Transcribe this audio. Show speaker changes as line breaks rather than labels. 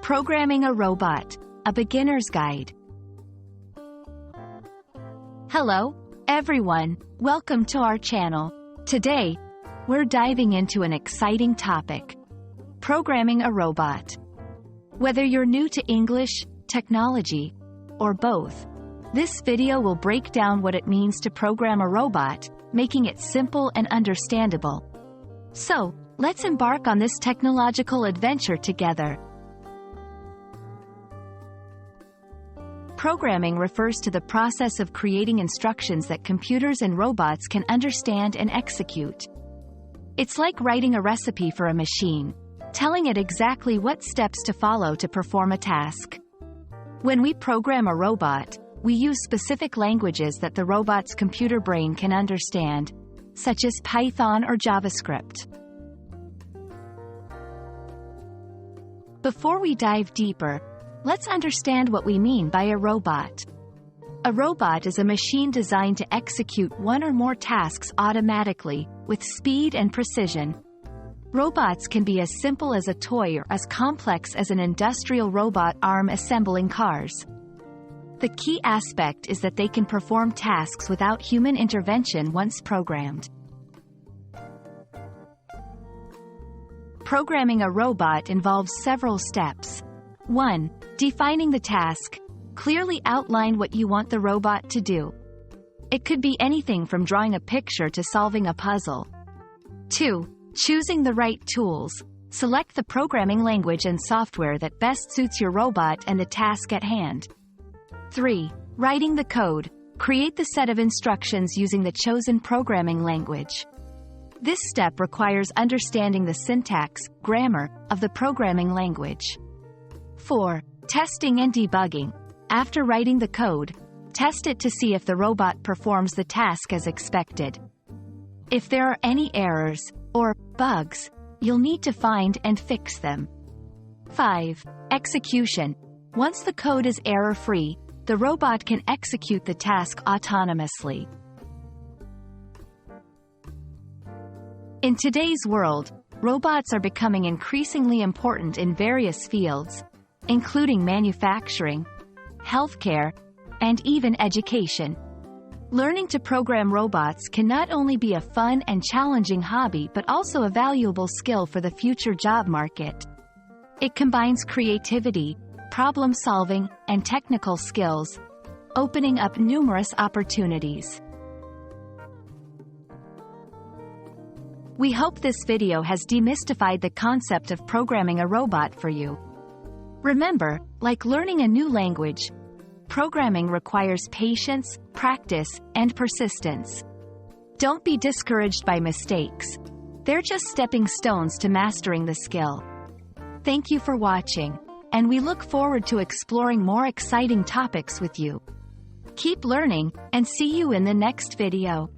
Programming a Robot, a Beginner's Guide. Hello, everyone. Welcome to our channel. Today, we're diving into an exciting topic: programming a robot. Whether you're new to English, technology, or both, this video will break down what it means to program a robot, making it simple and understandable. So, let's embark on this technological adventure together. Programming refers to the process of creating instructions that computers and robots can understand and execute. It's like writing a recipe for a machine, telling it exactly what steps to follow to perform a task. When we program a robot, we use specific languages that the robot's computer brain can understand, such as Python or JavaScript. Before we dive deeper, let's understand what we mean by a robot. A robot is a machine designed to execute one or more tasks automatically, with speed and precision. Robots can be as simple as a toy or as complex as an industrial robot arm assembling cars. The key aspect is that they can perform tasks without human intervention once programmed. Programming a robot involves several steps. 1. Defining the task. Clearly outline what you want the robot to do. It could be anything from drawing a picture to solving a puzzle. 2. Choosing the right tools. Select the programming language and software that best suits your robot and the task at hand. 3. Writing the code. Create the set of instructions using the chosen programming language. This step requires understanding the syntax, grammar, of the programming language. 4. Testing and debugging. After writing the code, test it to see if the robot performs the task as expected. If there are any errors, or bugs, you'll need to find and fix them. 5. Execution. Once the code is error-free, the robot can execute the task autonomously. In today's world, robots are becoming increasingly important in various fields, including manufacturing, healthcare, and even education. Learning to program robots can not only be a fun and challenging hobby but also a valuable skill for the future job market. It combines creativity, problem-solving, and technical skills, opening up numerous opportunities. We hope this video has demystified the concept of programming a robot for you. Remember, like learning a new language, programming requires patience, practice, and persistence. Don't be discouraged by mistakes. They're just stepping stones to mastering the skill. Thank you for watching, and we look forward to exploring more exciting topics with you. Keep learning, and see you in the next video.